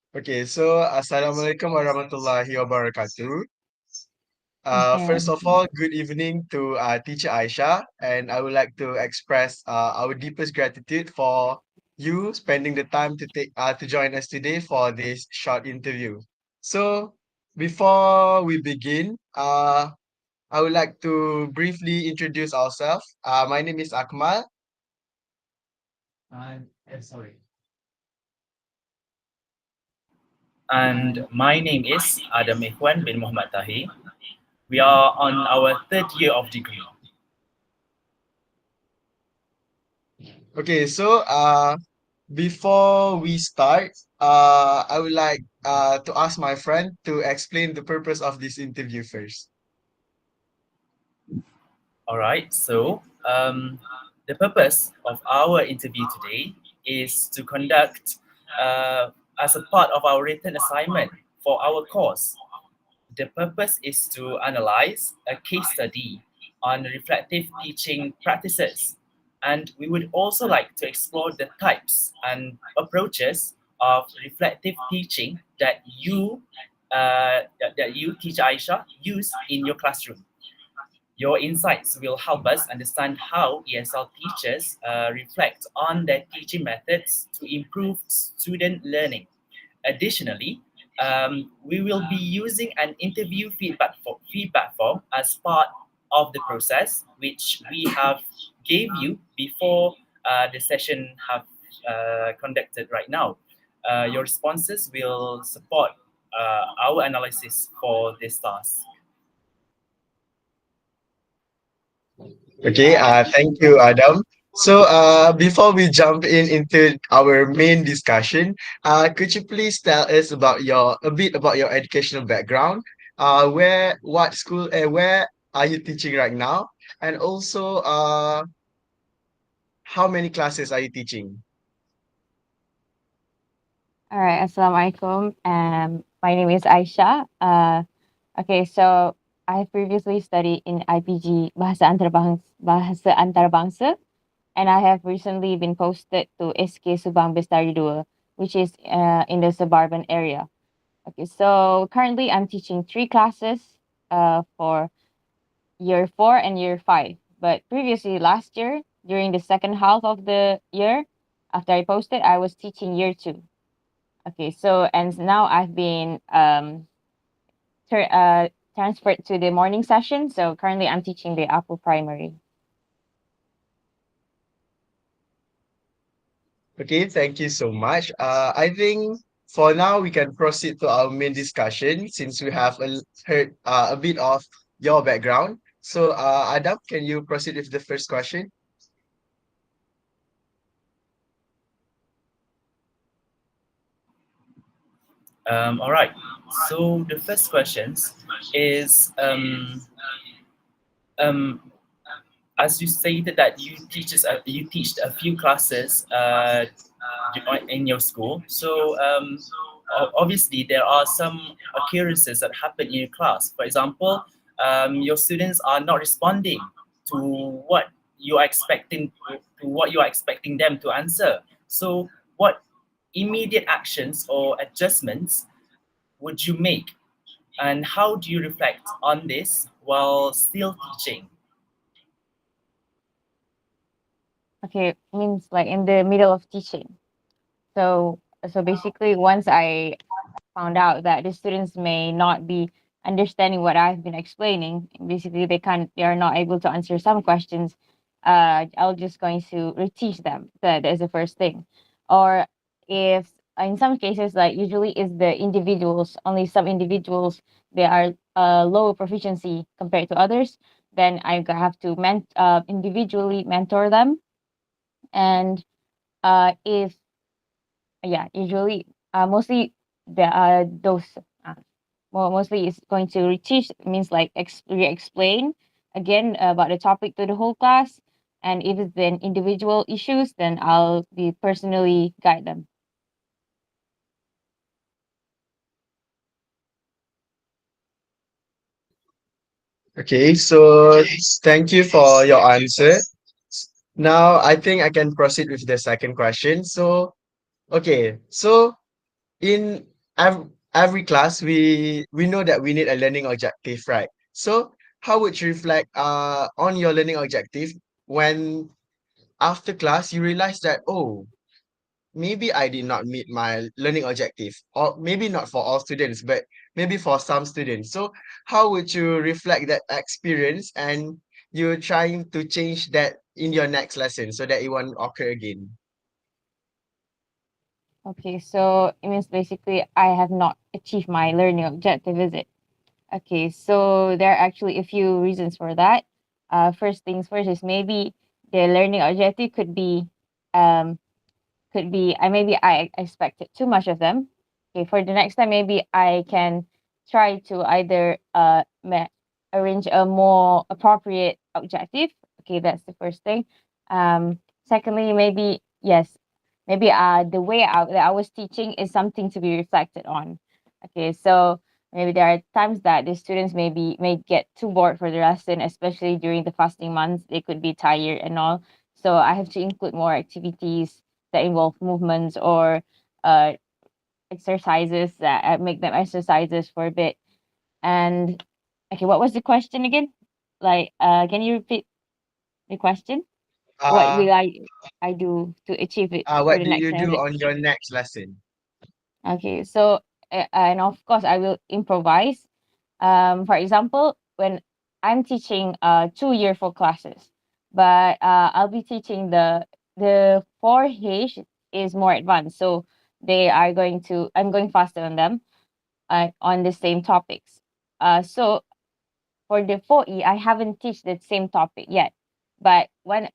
Okay, so Assalamualaikum warahmatullahi wabarakatuh. Okay. First of all, good evening to Teacher Aisha, and I would like to express our deepest gratitude for you spending the time to join us today for this short interview. So, before we begin, I would like to briefly introduce ourselves. My name is Akmal. And my name is Adam Ikhwan bin Muhammad Tahi. We are on our third year of degree. Okay, so before we start, I would like to ask my friend to explain the purpose of this interview first. All right, so the purpose of our interview today is to conduct, as a part of our written assignment for our course. The purpose is to analyze a case study on reflective teaching practices, and we would also like to explore the types and approaches of reflective teaching that you teach Aisha use in your classroom. Your insights will help us understand how ESL teachers reflect on their teaching methods to improve student learning. Additionally, we will be using an interview feedback form as part of the process, which we have gave you before the session have conducted right now. Your responses will support our analysis for this task. Okay, thank you, Adam. So, before we jump into our main discussion, could you please tell us about a bit about your educational background? What school, where are you teaching right now? And also, how many classes are you teaching? All right. Assalamualaikum. My name is Aisha. Okay. So I previously studied in IPG Bahasa Antarabangsa, and I have recently been posted to SK Subang Bestari Dua, which is in the suburban area. Okay. So currently I'm teaching three classes for year 4 and year 5. But previously last year, during the second half of the year, after I posted, I was teaching year 2. Okay, so and now I've been transferred to the morning session. So currently I'm teaching the upper primary. Okay, thank you so much. I think for now we can proceed to our main discussion since we have heard a bit of your background. So, Adam, can you proceed with the first question? All right. So the first questions is um, as you stated that you teach a few classes in your school. So obviously there are some occurrences that happen in your class. For example, your students are not responding to what you are expecting them to answer. So what immediate actions or adjustments would you make, and how do you reflect on this while still teaching? Okay, means like in the middle of teaching. So basically once I found out that the students may not be understanding what I've been explaining, basically they are not able to answer some questions, I'll just going to reteach them. That is the first thing. Or if in some cases, like usually is the individuals, only some individuals they are low proficiency compared to others, then have to individually mentor them. And if yeah, usually mostly the those uh, mostly is going to reteach, means like re-explain again about the topic to the whole class. And if it's then individual issues, then I'll be personally guide them. Okay, so thank you for your answer. Now, I think I can proceed with the second question. So, okay, so in every class we know that we need a learning objective, right? So how would you reflect on your learning objective when after class you realize that, oh, maybe I did not meet my learning objective, or maybe not for all students, but maybe for some students. So how would you reflect that experience and you're trying to change that in your next lesson so that it won't occur again? Okay, so it means basically I have not achieved my learning objective, is it? Okay, so there are actually a few reasons for that. First things first is maybe the learning objective um, could be I maybe I expected too much of them. Okay, for the next time, maybe I can try to either arrange a more appropriate objective. Okay, that's the first thing. Secondly, maybe yes, maybe the way that I was teaching is something to be reflected on. Okay, so maybe there are times that the students may get too bored for the lesson, especially during the fasting months. They could be tired and all. So I have to include more activities that involve movements or uh, exercises that make them exercises for a bit. And okay, what was the question again? Like, can you repeat the question? What Uh, will I do to achieve it for what the do next you time? do on your next lesson? Okay, so and of course I will improvise. For example, when I'm teaching 2 year 4 classes, but I'll be teaching the 4H is more advanced, so I'm going faster on them on the same topics. So for the 4E, I haven't teach the same topic yet. But when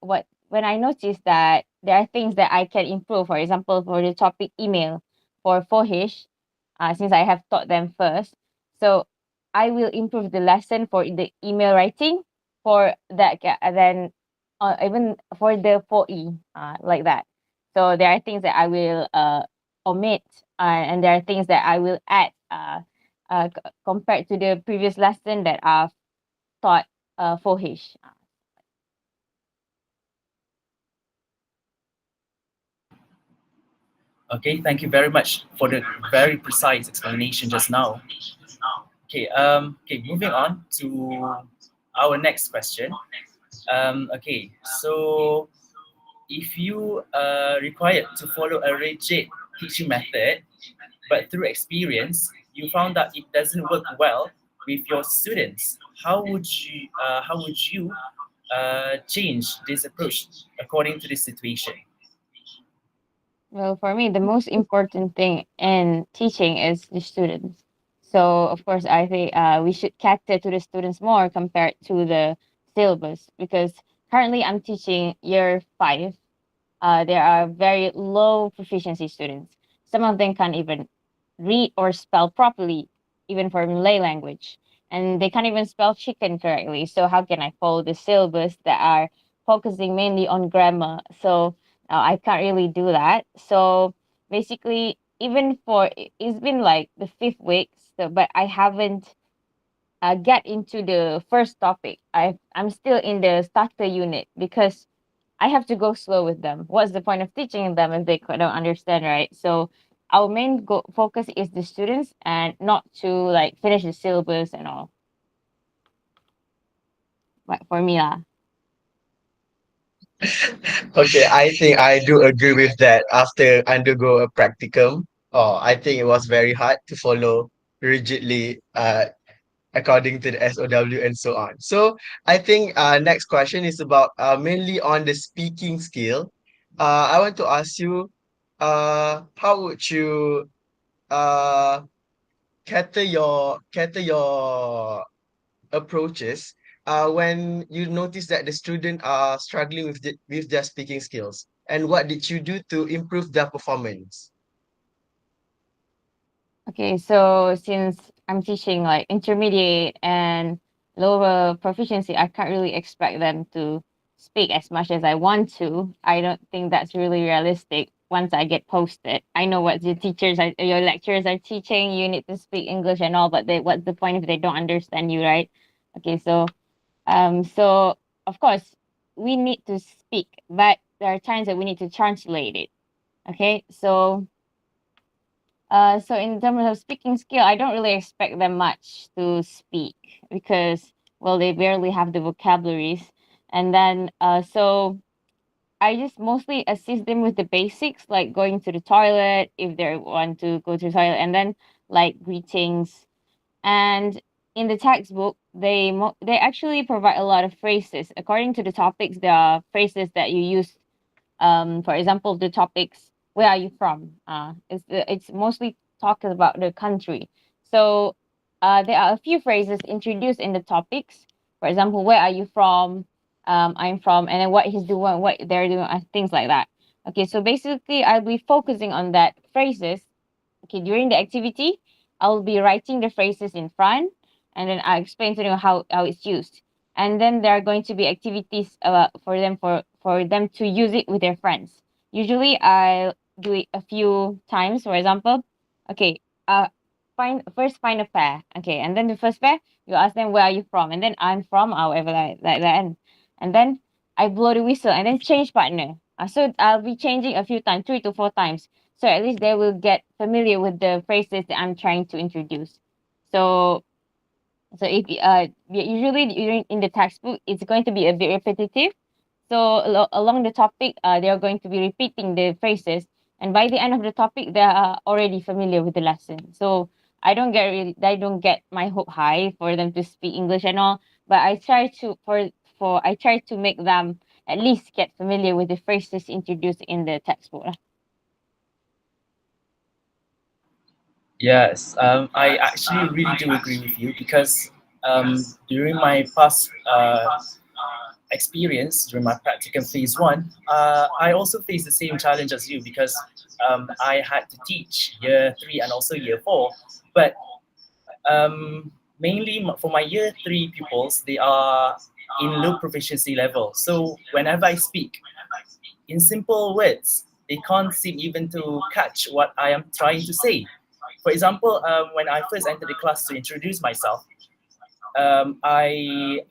I notice that there are things that I can improve, for example, for the topic email for 4H, since I have taught them first, so I will improve the lesson for the email writing for that, then even for the 4E, like that. So there are things that I will omit, and there are things that I will add. Compared to the previous lesson that I've taught 4H. Okay, thank you very much for the very precise explanation just now. Okay, moving on to our next question. Okay, so if you are required to follow a rigid teaching method, but through experience you found that it doesn't work well with your students, how would you change this approach according to this situation? Well, for me, the most important thing in teaching is the students. So, of course, I think we should cater to the students more compared to the syllabus because currently I'm teaching year 5. There are very low proficiency students. Some of them can't even read or spell properly, even for Malay language. And they can't even spell chicken correctly. So how can I follow the syllabus that are focusing mainly on grammar? So I can't really do that. So basically, even for it's been like the 5th week, so but I haven't get into the first topic. I'm still in the starter unit because I have to go slow with them. What's the point of teaching them if they don't understand, right? So our main focus is the students and not to like finish the syllabus and all. But for me, lah. Okay, I think I do agree with that. After undergo a practicum, oh, I think it was very hard to follow rigidly according to the SOW and so on. So I think next question is about mainly on the speaking skill. I want to ask you, how would you uh cater your approaches when you notice that the student are struggling with their speaking skills, and what did you do to improve their performance? Okay, so since I'm teaching like intermediate and lower proficiency, I can't really expect them to speak as much as I want to. I don't think that's really realistic once I get posted. I know what your lecturers are teaching. You need to speak English and all, but what's the point if they don't understand you, right? Okay, so of course we need to speak, but there are times that we need to translate it. Okay, so So in terms of speaking skill, I don't really expect them much to speak because, well, they barely have the vocabularies. And then, so I just mostly assist them with the basics, like going to the toilet if they want to go to the toilet, and then like greetings. And in the textbook, they actually provide a lot of phrases according to the topics. There are phrases that you use. For example, the topics, where are you from? It's mostly talking about the country. So there are a few phrases introduced in the topics. For example, where are you from? I'm from, and then what he's doing, what they're doing, things like that. Okay, so basically, I'll be focusing on that phrases. Okay, during the activity, I'll be writing the phrases in front, and then I explain to them how it's used. And then there are going to be activities for them to use it with their friends. Usually, I'll do it a few times. For example, okay, find a pair. Okay, and then the first pair, you ask them where are you from, and then I'm from however like that, and then I blow the whistle, and then change partner. So I'll be changing a few times, 3 to 4 times, so at least they will get familiar with the phrases that I'm trying to introduce. So if usually during in the textbook, it's going to be a bit repetitive. So along the topic, they are going to be repeating the phrases, and by the end of the topic, they are already familiar with the lesson. So I don't get my hope high for them to speak English and all, but I try to make them at least get familiar with the phrases introduced in the textbook lah. Yes, I actually really do agree with you because during my past experience, during my practicum phase one, I also faced the same challenge as you because I had to teach year three and also year four. But mainly for my year three pupils, they are in low proficiency level. So whenever I speak in simple words, they can't seem even to catch what I am trying to say. For example, when I first entered the class to introduce myself, I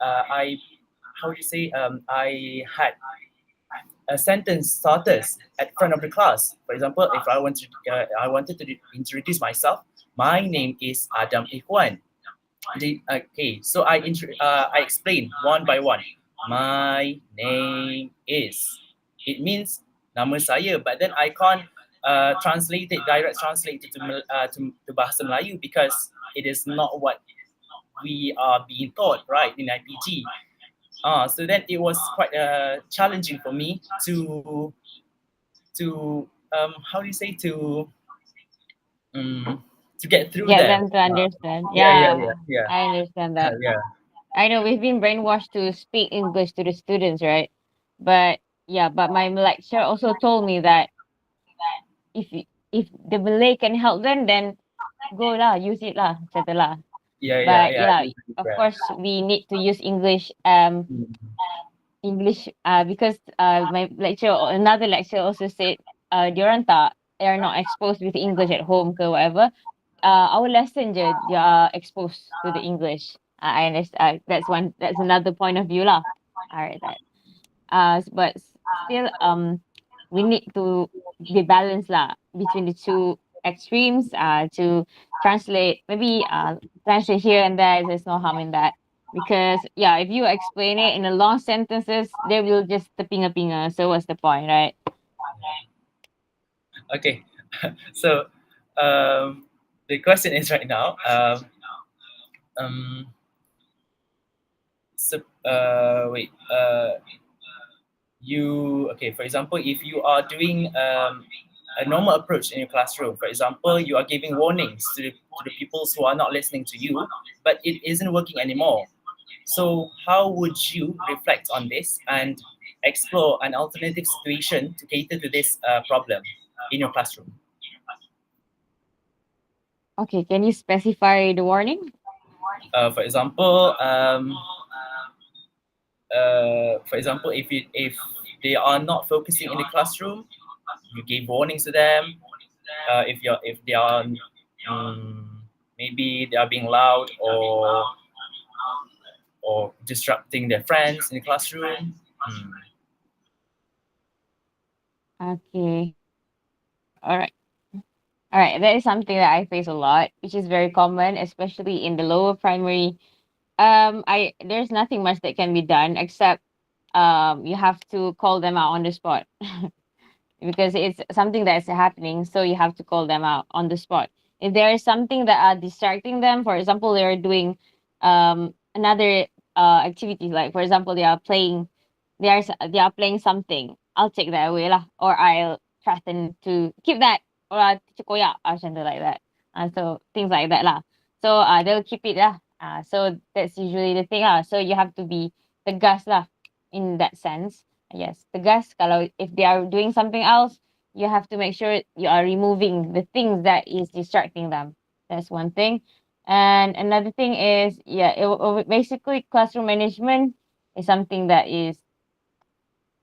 how do you say, I had a sentence starters at front of the class. For example, if I wanted to introduce myself, my name is Adam Ikhwan. Okay, so I explain one by one. My name is. It means nama saya, but then I can't direct translate it to bahasa Melayu because it is not what we are being taught, right, in IPG. So then it was quite challenging for me to how do you say, to get through Get there. them to understand. Yeah, Yeah, yeah, I understand that. yeah. I know we've been brainwashed to speak English to the students, right? But yeah, but my lecturer also told me that if the Malay can help them, then go lah, use it lah, etc. lah. But I yeah, do agree with of that. course we need to use English because my another lecturer also said diorang they are not exposed with English at home ke whatever. Our lesson je they are exposed to the English. I understand. That's another point of view lah. Alright, that. But still, we need to be balanced lah between the two extremes. To translate here and there. There's no harm in that because yeah, if you explain it in a long sentences, they will just tepinga-pinga. So what's the point, right? Okay, so the question is right now. Um, so wait. For example, if you are doing a normal approach in your classroom, for example, you are giving warnings to the pupils who are not listening to you, but it isn't working anymore. So how would you reflect on this and explore an alternative situation to cater to this problem in your classroom? Okay, can you specify the warning? For example, if they are not focusing in the classroom, you gave warnings to them. If they are maybe they are being loud or disrupting their friends in the classroom. Okay. All right. right, that is something that I face a lot, which is very common, especially in the lower primary. I There's nothing much that can be done except you have to call them out on the spot because it's something that's happening, so you have to call them out on the spot. If there is something that are distracting them, for example, they're doing another activity, like for example they are playing something, I'll take that away lah, or I'll threaten to keep that, or teacher koyak or something like that. So things like that lah. So they'll keep it lah. So that's usually the thing lah. So you have to be tegas lah in that sense. Yes, tegas. Kalau if they are doing something else, you have to make sure you are removing the things that is distracting them. That's one thing. And another thing is, yeah, basically classroom management is something that is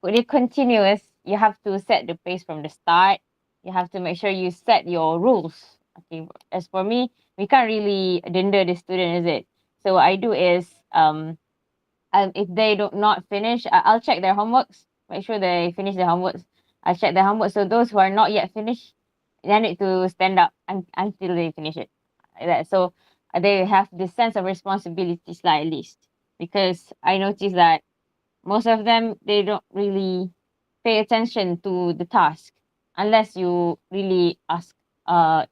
really continuous. You have to set the pace from the start. You have to make sure you set your rules. Okay, as for me, we can't really dender the student, is it? So what I do is if they do not finish, I'll check their homeworks, make sure they finish their homeworks. I check their homework. So those who are not yet finished, they need to stand up until they finish it. Like that. So they have this sense of responsibilities, like, at least, because I noticed that most of them, they don't really pay attention to the task unless you really ask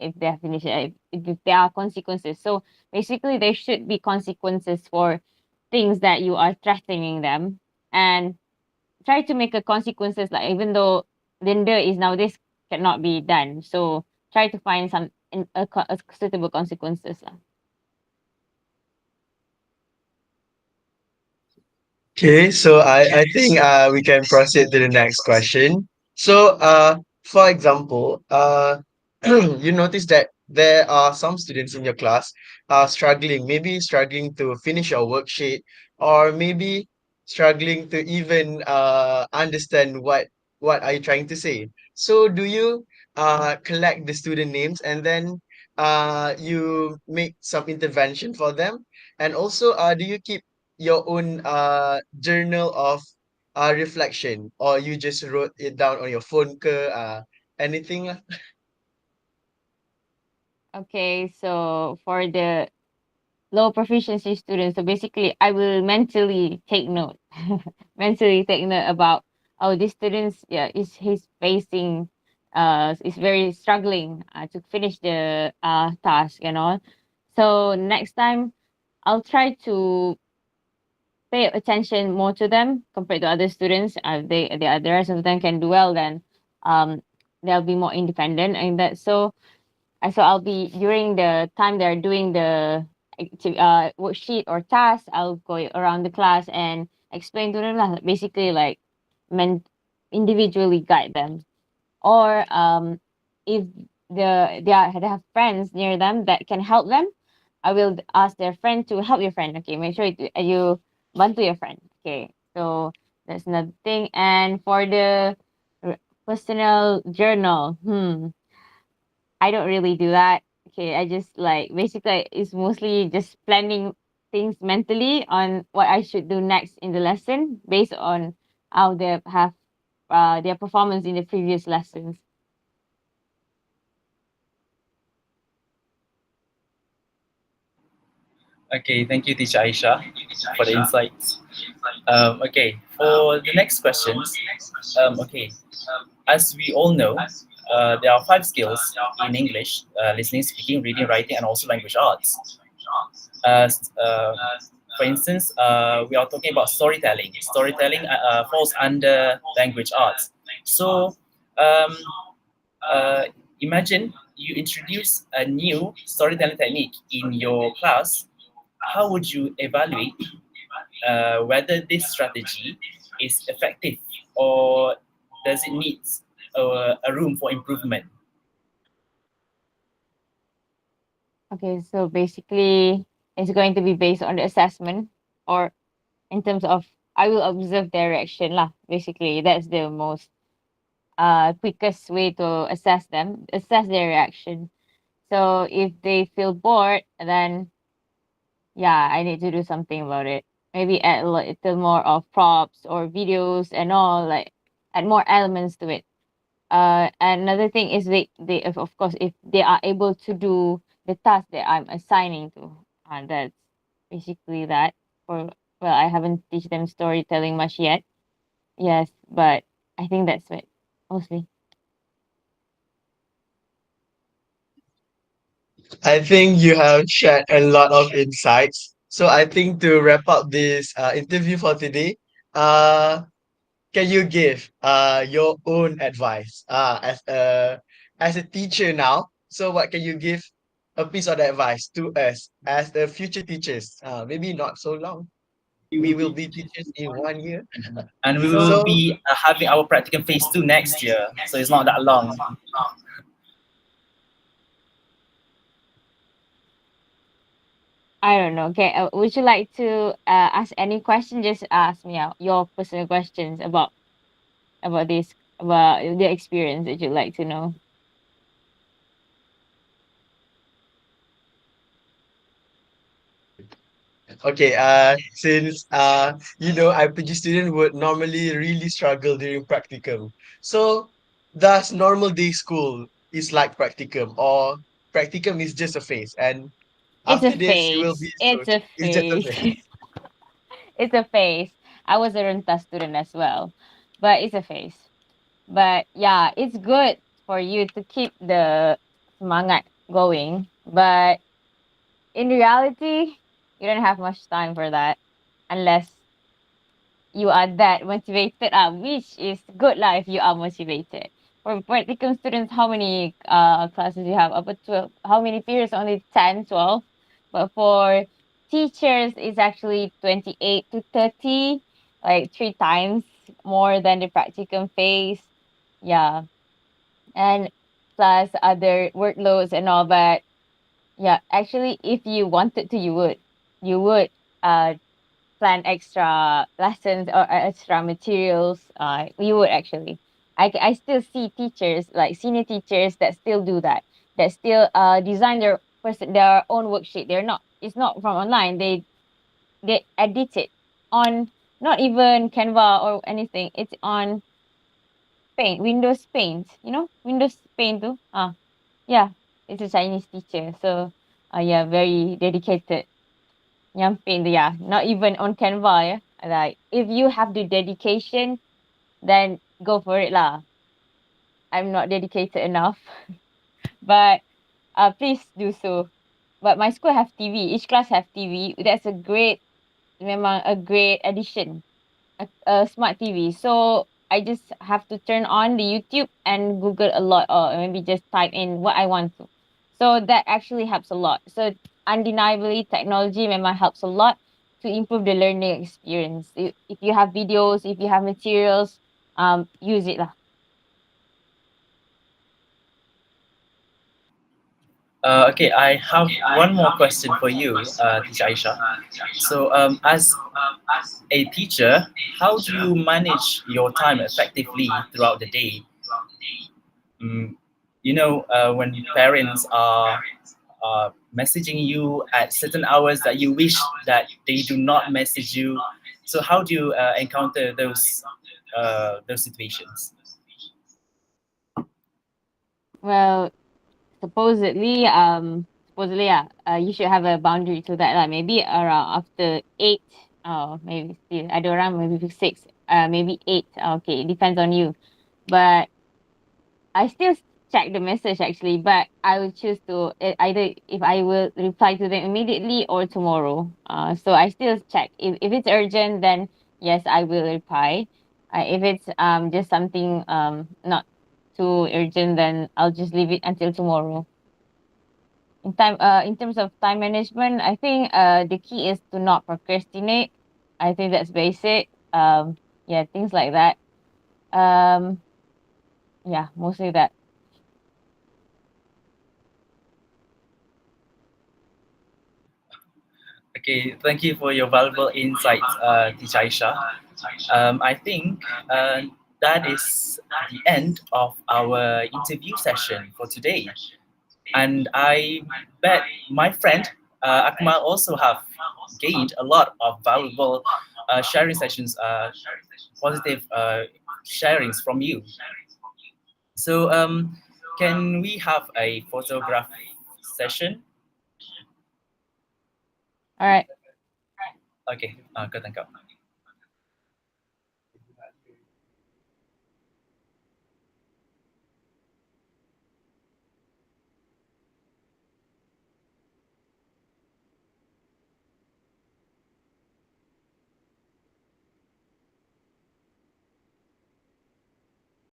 if they have finished it, if there are consequences. So basically there should be consequences for things that you are threatening them, and try to make a consequences, like, even though Linda is nowadays cannot be done, so try to find some a suitable consequences lah. Okay, so I think we can proceed to the next question. So for example, you notice that there are some students in your class struggling, maybe struggling to finish your worksheet, or maybe struggling to even understand what are you trying to say. So do you collect the student names and then you make some intervention for them? And also do you keep your own journal of reflection, or you just wrote it down on your phone ke anything lah? Okay, so for the low proficiency students, so basically I will mentally take note, mentally take note about, oh, this students, yeah, is he's facing is very struggling to finish the task and all. So next time I'll try to pay attention more to them compared to other students. The rest of them can do well, then they'll be more independent and that. So I'll be, during the time they're doing the worksheet or task, I'll go around the class and explain to them lah, basically, like, men individually guide them. Or if they have friends near them that can help them, I will ask their friend to help your friend. Okay, make sure you bantu your friend. Okay, so that's another thing. And for the personal journal, I don't really do that. Okay, I just, like, basically it's mostly just planning things mentally on what I should do next in the lesson based on how they have their performance in the previous lessons. Okay, thank you, Teacher Aisha, for the insights. Okay, for the next questions, okay, as we all know, there are 5 skills in English: listening, speaking, reading, writing, and also language arts. For instance, we are talking about storytelling. Storytelling falls under language arts. So imagine you introduce a new storytelling technique in your class. How would you evaluate whether this strategy is effective, or does it need a room for improvement? Okay, so basically it's going to be based on the assessment, or in terms of, I will observe their reaction lah. Basically, that's the most quickest way to assess their reaction. So if they feel bored, then yeah, I need to do something about it. Maybe add a little more of props or videos and all, like, add more elements to it. Another thing is they of course if they are able to do the task that I'm assigning to, that's basically that. For well, I haven't teach them storytelling much yet. Yes, but I think that's it mostly. I think you have shared a lot of insights. So I think to wrap up this interview for today, uh, can you give your own advice as a teacher now? So what can you give a piece of advice to us as the future teachers? Maybe not so long. We will be teachers in 1 year. And we will So be having our practicum phase 2 next year, so it's not that long. I don't know. Okay, would you like to ask any question? Just ask me out your personal questions about this, about the experience that you'd like to know. okay, since IPG student would normally really struggle during practicum. So does normal day school is like practicum or practicum is just a phase and It's a after this you will phase. be It's switched. a It's just a phase. phase. It's a phase. I was a Renta student as well, but it's a phase. But yeah, it's good for you to keep the semangat going. But in reality, you don't have much time for that unless you are that motivated. Which is good lah if you are motivated. For practicum students, how many classes you have? About 12. How many periods? Only 10, 12. But for teachers, it's actually 28 to 30, like 3 times more than the practicum phase. Yeah. And plus other workloads and all. But yeah, actually, if you wanted to, you would uh plan extra lessons or extra materials. You would actually. I still see teachers like senior teachers that still do that. That still design their own worksheet. They're not. It's not from online. They edit it on not even Canva or anything. It's on Paint, Windows Paint. Windows Paint too. Yeah, it's a Chinese teacher. So, yeah, very dedicated. Yang paint, yeah, not even on Canva, yeah. Like, if you have the dedication, then go for it lah. I'm not dedicated enough, but please do so. But my school have TV. Each class have TV. That's memang a great addition. A smart TV. So I just have to turn on the YouTube and Google a lot, or maybe just type in what I want to. So that actually helps a lot. So undeniably, technology memang helps a lot to improve the learning experience. If you have videos, if you have materials, use it lah. Okay, I have one more question for you, Teacher Aisha. So, as a teacher, how do you manage your time effectively throughout the day? Mm, when parents are messaging you at certain hours that you wish that they do not message you. So, how do you encounter those situations? Well, supposedly, yeah, you should have a boundary to that lah. Maybe around after 8, maybe still ada orang maybe 6, maybe 8. Okay, it depends on you. But I still check the message actually, but I will choose to either if I will reply to them immediately or tomorrow. So I still check. If it's urgent, then yes, I will reply. If it's just something not too urgent, then I'll just leave it until tomorrow. In terms of time management, I think the key is to not procrastinate. I think that's basic. Yeah, things like that. Yeah, mostly that. Okay, thank you for your valuable insights, Teacher Aisha. I think that is the end of our interview session for today. And I bet my friend Akmal also have gained a lot of valuable sharing sessions, positive sharings from you. So can we have a photograph session? All right. Okay, kau tangkap.